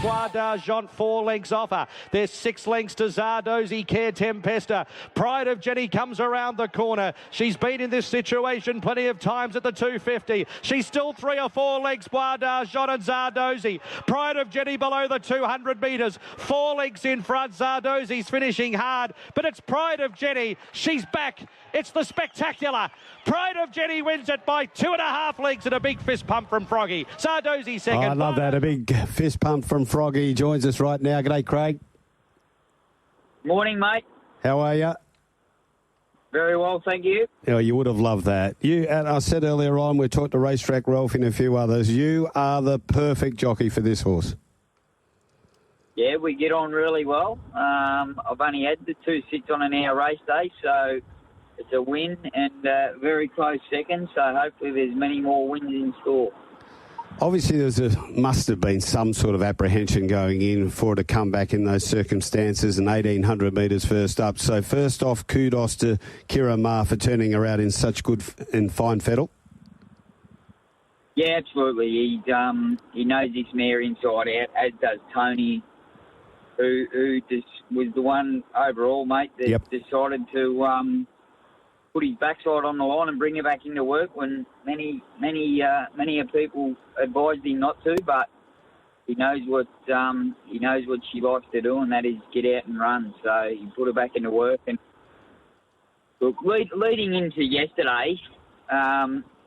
Bois d'Argent 4 lengths off her. There's 6 lengths to Zardozi, Care Tempesta. Pride of Jenni comes around the corner. She's been in this situation plenty of times at the 250. She's still 3 or 4 lengths, Bois d'Argent and Zardozi. Pride of Jenni below the 200 metres. 4 lengths in front. Zardozi's finishing hard, but it's Pride of Jenni. She's back. It's the spectacular. Pride of Jenni wins it by 2.5 lengths and a big fist pump from Froggy. Zardozi second. I love that. A big fist pump from Froggy. He joins us right now. G'day, Craig. Morning, mate. How are you? Very well, thank you. Oh, you would have loved that. And I said earlier on, we talked to Racetrack Rolf and a few others. You are the perfect jockey for this horse. Yeah, we get on really well. I've only had the 2 sits on an hour race day, so it's a win and very close second. So hopefully there's many more wins in store. Obviously, must have been some sort of apprehension going in for it to come back in those circumstances and 1,800 metres first up. So first off, kudos to Kira Ma for turning her out in such good and fine fettle. Yeah, absolutely. He knows this mare inside out, as does Tony, who just was the one overall, mate, that decided to put his backside on the line and bring her back into work when many people advised him not to. But he knows what she likes to do, and that is get out and run. So he put her back into work. And look, leading into yesterday,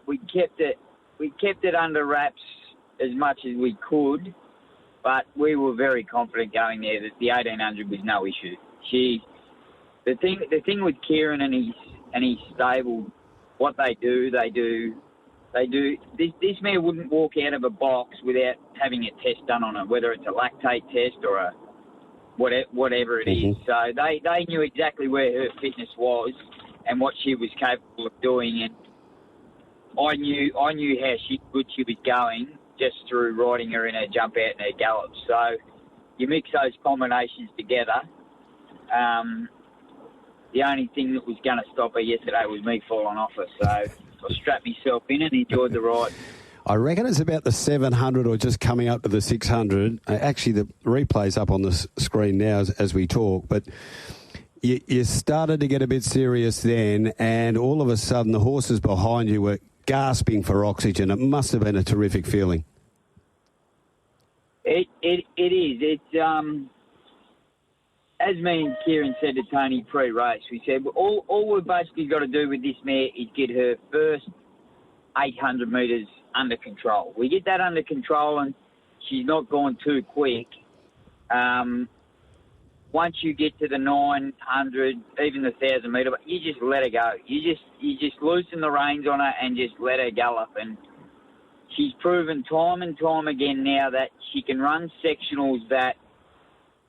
we kept it under wraps as much as we could, but we were very confident going there that the 1,800 was no issue. The thing with Kieran and his stable, what they do. This mare wouldn't walk out of a box without having a test done on it, whether it's a lactate test or a whatever it is. So they knew exactly where her fitness was and what she was capable of doing, and I knew how good she was going just through riding her in her jump out and her gallop. So you mix those combinations together. The only thing that was going to stop her yesterday was me falling off her. So I strapped myself in and enjoyed the ride. I reckon it's about the 700 or just coming up to the 600. Actually, the replay's up on the screen now as we talk. But you started to get a bit serious then, and all of a sudden the horses behind you were gasping for oxygen. It must have been a terrific feeling. It is. It's as me and Kieran said to Tony pre-race, we said all we've basically got to do with this mare is get her first 800 metres under control. We get that under control and she's not gone too quick. Once you get to the 900, even the 1,000 metre, you just let her go. You just loosen the reins on her and just let her gallop. And she's proven time and time again now that she can run sectionals that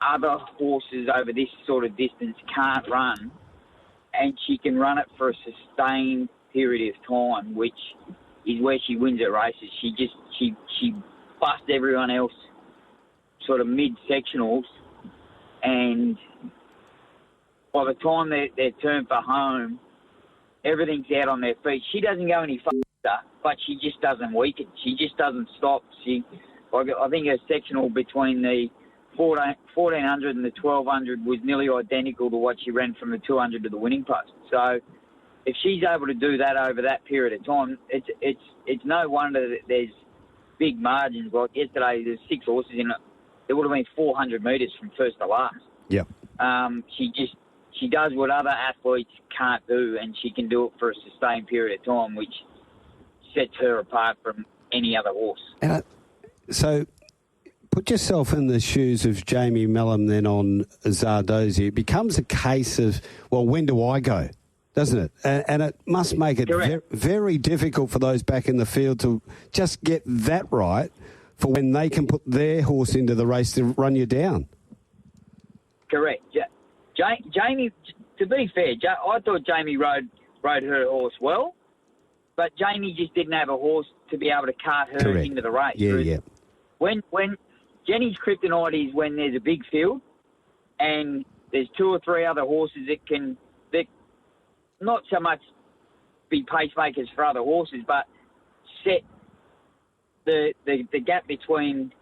other horses over this sort of distance can't run, and she can run it for a sustained period of time, which is where she wins her races. She busts everyone else sort of mid-sectionals, and by the time they're turned for home, everything's out on their feet. She doesn't go any faster, but she just doesn't weaken. She just doesn't stop. I think her sectional between the 1,400 and the 1,200 was nearly identical to what she ran from the 200 to the winning post. So if she's able to do that over that period of time, it's no wonder that there's big margins. Like yesterday, there's 6 horses in it. It would have been 400 metres from first to last. Yep. She does what other athletes can't do, and she can do it for a sustained period of time, which sets her apart from any other horse. And so put yourself in the shoes of Jamie Mellum then on Zardozi. It becomes a case of, well, when do I go? Doesn't it? And it must make it very difficult for those back in the field to just get that right for when they can put their horse into the race to run you down. Correct. Jamie, to be fair, I thought Jamie rode her horse well, but Jamie just didn't have a horse to be able to cart her into the race. Yeah. When Jenny's kryptonite is when there's a big field and there's 2 or 3 other horses that not so much be pacemakers for other horses, but set the gap between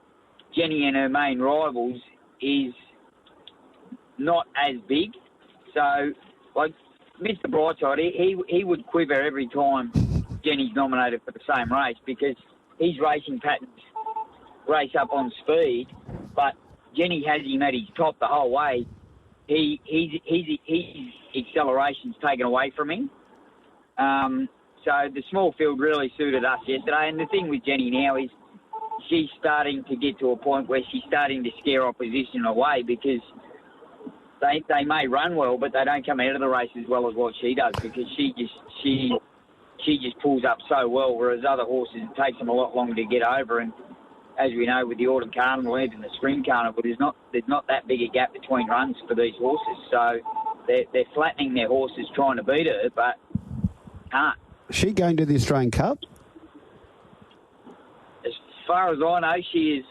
Jenni and her main rivals is not as big. So, like, Mr. Brightside, he would quiver every time Jenni's nominated for the same race because his racing patterns race up on speed, but Jenni has him at his top the whole way. His acceleration's taken away from him. So the small field really suited us yesterday. And the thing with Jenni now is she's starting to get to a point where she's starting to scare opposition away because they may run well, but they don't come out of the race as well as what she does because she just pulls up so well, whereas other horses, it takes them a lot longer to get over. And as we know, with the Autumn Carnival and the Spring Carnival, there's not that big a gap between runs for these horses. So they're flattening their horses trying to beat her, but can't. Is she going to the Australian Cup? As far as I know, she is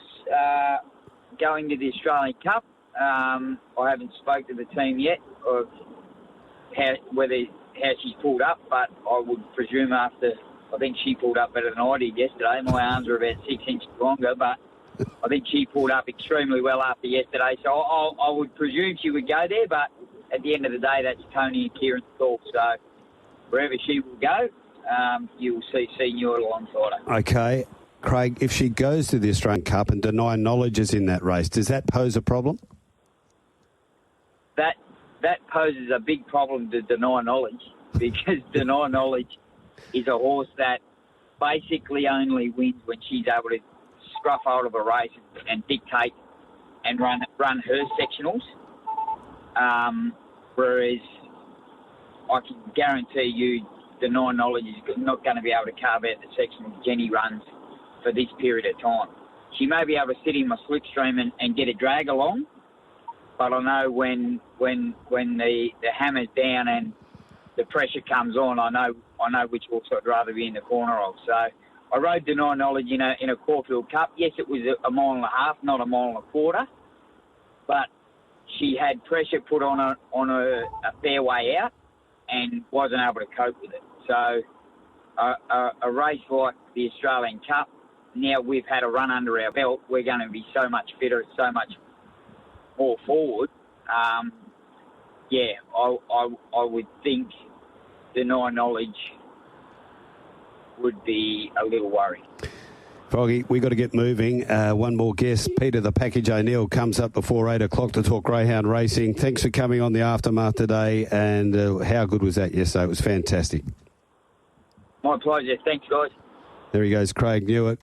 going to the Australian Cup. I haven't spoke to the team yet of how she's pulled up, but I would presume I think she pulled up better than I did yesterday. My arms are about 6 inches longer, but I think she pulled up extremely well after yesterday. So I would presume she would go there, but at the end of the day, that's Tony and Kieran's call. So wherever she will go, you will see Senior alongside her. Okay. Craig, if she goes to the Australian Cup and Deny Knowledge is in that race, does that pose a problem? That poses a big problem to Deny Knowledge because Deny Knowledge is a horse that basically only wins when she's able to scruff out of a race and dictate and run her sectionals. Whereas I can guarantee you Deny Knowledge is not going to be able to carve out the sectionals Jenni runs for this period of time. She may be able to sit in my slipstream and get a drag along, but I know when the hammer's down and the pressure comes on, I know which horse I'd rather be in the corner of. So I rode Deny Knowledge in a Caulfield Cup. Yes, it was a mile and a half, not a mile and a quarter, but she had pressure put on her a fair way out and wasn't able to cope with it. So a race like the Australian Cup, now we've had a run under our belt, we're going to be so much fitter, so much more forward. I would think Deny Knowledge would be a little worried. Froggy, we got to get moving. One more guest, Peter the Package O'Neill, comes up before 8 o'clock to talk greyhound racing. Thanks for coming on the Aftermath today, and how good was that yesterday? It was fantastic. My pleasure. Thanks, guys. There he goes, Craig Newitt.